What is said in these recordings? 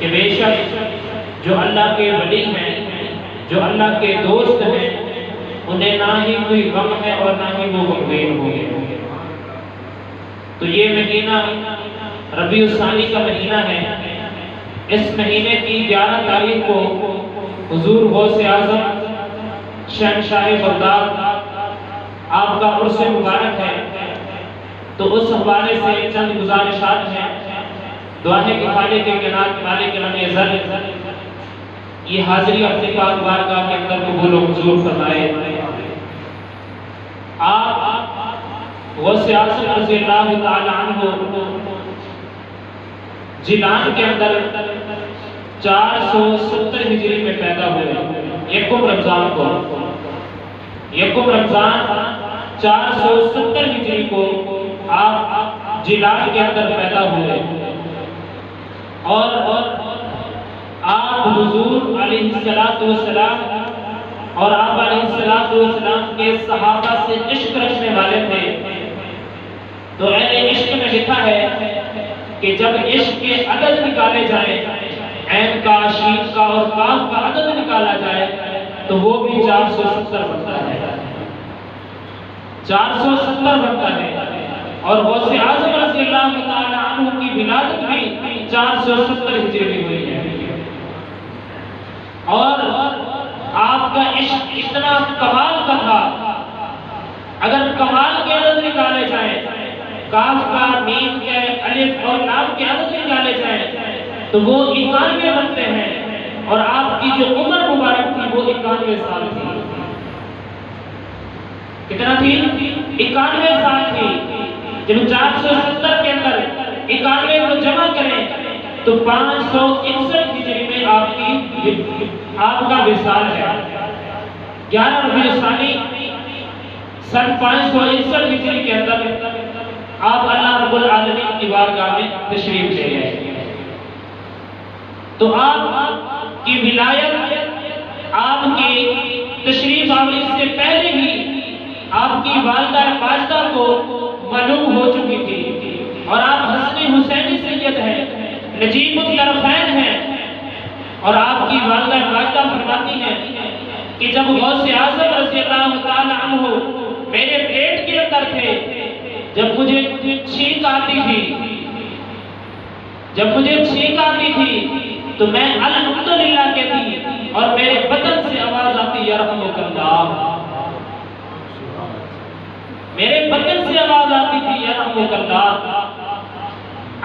कि बेशक जो अल्लाह के वली हैं, जो अल्लाह के दोस्त हैं, उन्हें ना ही कोई गम है और ना ही वो गमगीन होंगे। तो ये महीना रबीउल सानी का महीना है। इस महीने की 11 तारीख को हुजूर गौसे आज़म शहंशाह बगदाद आपका उर्स मुबारक है। तो उस हवाले से चंद गुजारिशात हैं। दुआ है कि खालिक कायनात मालिक अज़ल ये हाज़िरी अपने पाक बारगाह के अंदर कबूल व मंजूर फरमाए। आप गौसे आज़म रज़ियल्लाहु ताला अन्हु जिलान के अंदर 470 हिजरी में पैदा हुए। यकुम रमजान 470 हिजरी को आप जिलान के अंदर पैदा हुए और आप हुजूर अलैहिस्सलातु वस्सलाम और आप अलैहिस्सलातु वस्सलाम के सहाबा से इश्क रखने वाले थे। तो अहले इश्क में लिखा है कि जब इश्क के अदद निकाले जाए, ऐन का, शीन का और काफ का अदद निकाला जाए तो वो भी 470 बनता है। 470 बनता है। और गौसे आज़म रज़ियल्लाहु ताला अन्हु की विलादत भी 470 हिजरी में हुई है। और आपका इश्क इतना कमाल का था, अगर कमाल के अदद निकाले जाए, काफ का, मीम के, अलिफ और लाम के अदद निकाले जाए तो वो 91 बनते हैं। और आपकी जो उम्र मुबारक थी वो 91 साल थी। कितना थी? 91 साल थी। जब 470 के अंदर 91 को जमा करें तो 561 हिजरी में आपका विसाल है। 11 रबीउल सानी सन 561 हिजरी के अंदर आप अल्लाह रब्बुल आलमीन की बारगाह में तशरीफ ले गए। तो आपकी विलायत, आपकी तशरीफ आवरी से पहले ही आपकी वालिदा माजिदा को मालूम हो चुकी थी। और आप हसनी हुसैनी सैयद हैं, नजीबुत तरफ़ैन हैं। और आपकी वालिदा माजिदा फरमाती हैं कि जब गौसे आज़म रज़ियल्लाहु ताला अन्हु मेरे पेट के अंदर थे, जब मुझे छींक आती थी तो मैं अल्हम्दुलिल्लाह कहती और मेरे बदन से आवाज आती यरहमुकल्लाह, मेरे बदन से आवाज आती थी यरहमुकल्लाह।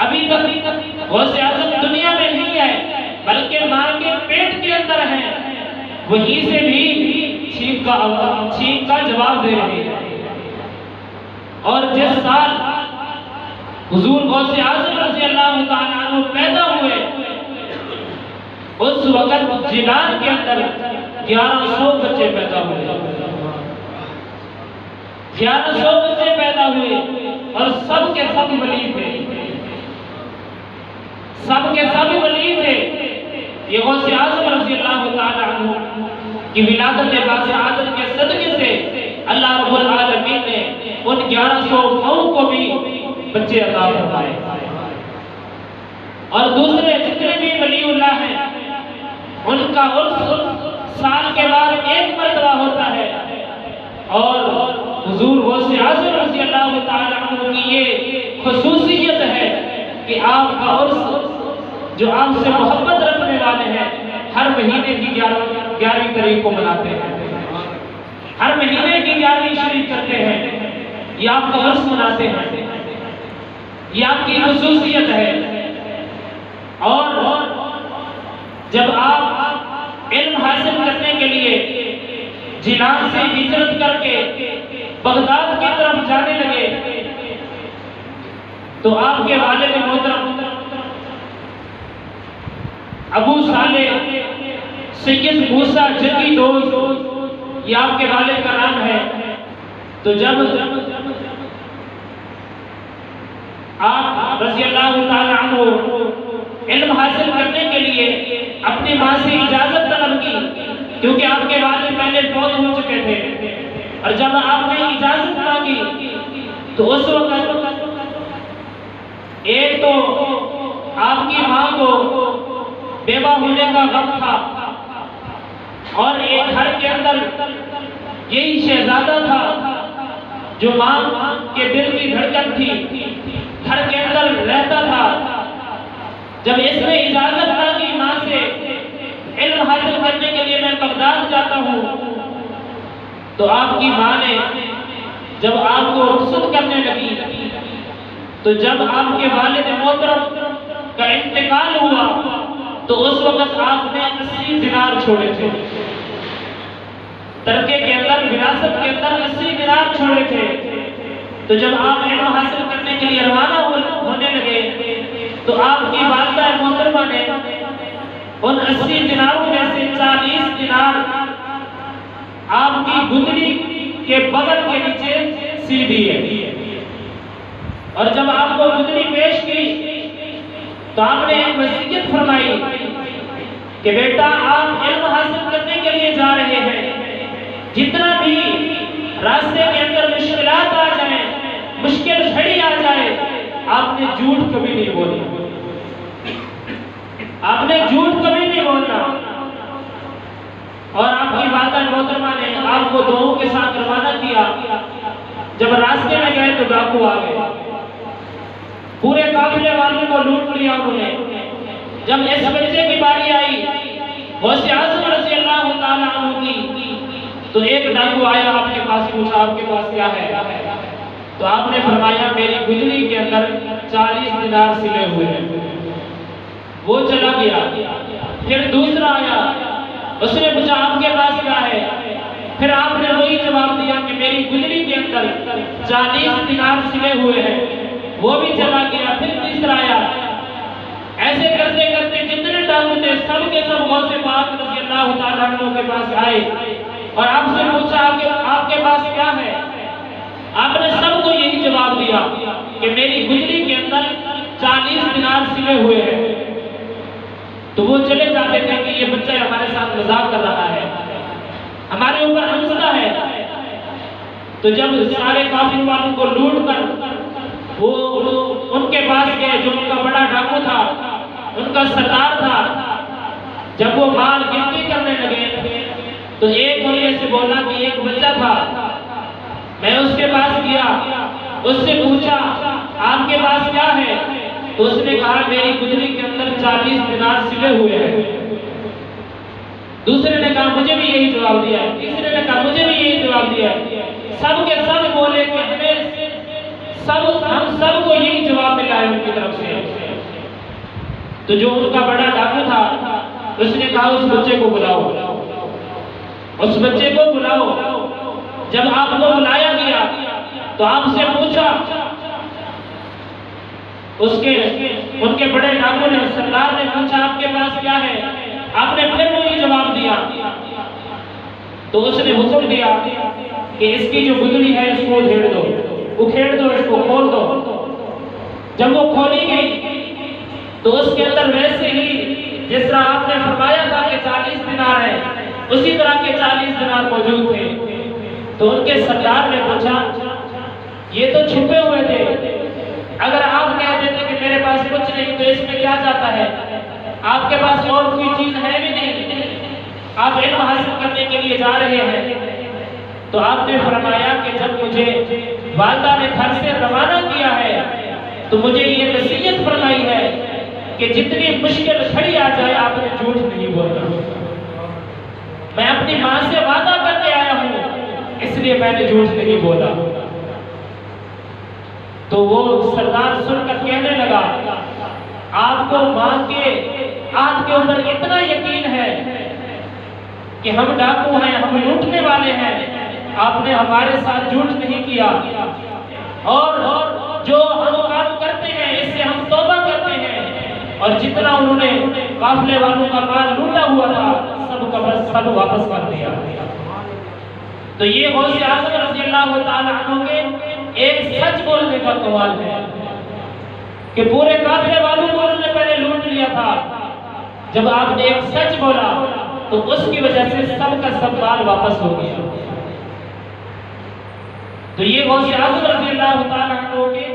अभी तक गौसे आज़म दुनिया में नहीं है बल्कि मां के पेट के अंदर है, वहीं से भी छींक का जवाब दे रहे हैं। और जिस साल हुजूर गौसे आज़म रज़ियल्लाहु ताला अन्हु पैदा हुए उस वक्त जिलान के अंदर 1100 बच्चे पैदा हुए। 1100 बच्चे पैदा हुए और सब के सब वली थे, सब के सब वली थे। ये गौसे आज़म रज़ियल्लाहु ताला अन्हु की विलादत बासआदत के सदके से अल्लाह रब्बुल आलमीन ने उन 1100 कौम को भी बच्चे अता फरमाए। और दूसरे जितने भी वलीउल्लाह हैं उनका उर्स साल के बाद एक मरतबा होता है। और हुजूर गौसे आज़म रज़ियल्लाहु ताला अन्हु की ये खुसूसियत है कि आपका उर्स जो आपसे मोहब्बत रखने वाले हैं हर महीने की 11वीं तारीख को मनाते हैं, हर महीने की 11वीं शरीफ करते हैं, ये आपका उर्स मनाते हैं, ये आपकी खुसूसियत है। और जब आप इल्म हासिल करने के लिए जिलान से हिजरत करके बगदाद की तरफ जाने लगे तो आपके वालिद मोहतरम अबू सालेह सैयद मूसा जंगी दोस्त, ये आपके वालिद का नाम है। तो जब आप रज़ियल्लाहु ताला अन्हु इल्म हासिल करने के लिए अपनी माँ से इजाजत तलब की, क्योंकि आपके वालिद पहले फौत हो चुके थे। और जब आपने इजाजत मांगी तो उस वक्त एक तो आपकी माँ को बेवा होने का गम था, और एक घर के अंदर यही शहजादा था जो माँ के दिल की धड़कन थी, घर के अंदर रहता था। जब इसने इजाजत मांगी माँ से इल्म हासिल करने के लिए मैं बगदाद जाता हूँ, तो आपकी माँ ने जब आपको रुखसत करने लगी, तो जब आपके वालिद मोहतरम का इंतकाल हुआ तो उस वक्त आपने 80 दिनार छोड़े थे। तरके के अंदर, विरासत के अंदर 80 दिनार छोड़े थे। तो जब आप इल्म हासिल करने के लिए रवाना होने लगे तो आपकी वालिदा मोहतरमा ने उन 80 दिनारों में से 40 दिनार आपकी गुदड़ी के बगल के नीचे सी दिए। और जब आपको गुदड़ी पेश की तो आपने एक वसीयत फरमाई कि बेटा आप इल्म हासिल करने के लिए जा रहे हैं, जितना भी रास्ते के अंदर मुश्किलात आ जाए, मुश्किल घड़ी आ जाए, आपने झूठ कभी नहीं बोली, आपने झूठ कभी नहीं बोलना। और आपकी वालिदा मोहतरमा ने आपको दुआओं के साथ रवाना किया। जब रास्ते में गए तो डाकू आ गए, पूरे काफिले वालों को लूट लिया उन्होंने। जब इस बच्चे की बारी आई गौसे आज़म रज़ी अल्लाह ताला अन्हु की, तो एक डाकू आया, आपके पास पूछा आपके पास क्या है? तो आपने फरमाया मेरी गुदड़ी के अंदर 40 दिनार सिले हुए हैं। वो चला गया। फिर दूसरा आया, उसने पूछा आपके पास क्या है? फिर आपने वही जवाब दिया कि मेरी गुदड़ी के अंदर 40 दिनार सिले हुए हैं। वो भी चला गया। फिर तीसरा आया। ऐसे करते करते जितने डाकू थे सब के सब गौसे पाक रज़ी अल्लाह ताला अन्हु के पास आए और आपसे पूछा आपके पास क्या है? आपने सबको यही जवाब दिया कि मेरी गुदड़ी के अंदर 40 दिनार सिले हुए हैं। तो वो चले जाते थे कि ये बच्चा हमारे साथ मजाक कर रहा है, हमारे ऊपर हंसता है। तो जब सारे काफिर वालों को लूट कर वो उनके पास गए, जो उनका बड़ा डाकू था, उनका सरदार था, जब वो माल गिनती करने लगे तो एक उनमें से बोला कि एक बच्चा था, मैं उसके पास गया, उससे पूछा आपके पास क्या है? तो उसने कहा मेरी गुदड़ी के अंदर 40 दिनार सिले हुए हैं। दूसरे ने कहा मुझे भी यही जवाब दिया है। तीसरे ने कहा मुझे भी यही जवाब दिया है। सब के सब बोले कि हम सबको यही जवाब मिला है उनकी तरफ से। तो जो उनका बड़ा डाकू था उसने कहा उस बच्चे को बुलाओ, उस बच्चे को बुलाओ। जब आपको बुलाया गया तो आपसे पूछा, उनके बड़े डाकू ने, सरदार ने पूछा आपके पास क्या है? आपने फिर वही जवाब दिया। तो उसने हुक्म दिया कि इसकी जो गुदड़ी है इसको उधेड़ दो, उखेड़ दो, इसको खोल दो। जब वो खोली गई तो उसके अंदर वैसे ही जिस तरह आपने फरमाया था कि 40 दिनार है, उसी तरह के 40 दिनार मौजूद थे। तो उनके सरदार ने पूछा ये तो छुपे हुए थे, अगर आप कह देते कि मेरे पास कुछ नहीं तो इसमें क्या जाता है? आपके पास और कोई चीज है भी नहीं, आप इल्म हासिल करने के लिए जा रहे हैं। तो आपने फरमाया कि जब मुझे वालिदा ने घर से रवाना किया है तो मुझे ये नसीहत फरमाई है कि जितनी मुश्किल घड़ी आ जाए आपने झूठ नहीं बोलना। मैं अपनी माँ से वादा करके आया हूँ, इसलिए मैंने झूठ नहीं बोला। तो वो सरदार सुनकर कहने लगा आपको माँ के हाथ के ऊपर इतना यकीन है कि हम डाकू हैं, हम लूटने वाले हैं, आपने हमारे साथ झूठ नहीं किया, और जो हम काम करते हैं इससे हम तौबा करते हैं। और जितना उन्होंने काफिले वालों का माल लूटा हुआ था सब वापस कर दिया। तो ये गौसे आज़म रज़ी अल्लाह ताला अन्हु के एक सच बोलने का कमाल है कि पूरे काफिले वालों को उन्होंने पहले लूट लिया था। जब आपने एक सच बोला तो उसकी वजह से सबका सब माल वापस हो गया। तो ये गौसे आज़म रज़ी अल्लाह ताला अन्हु के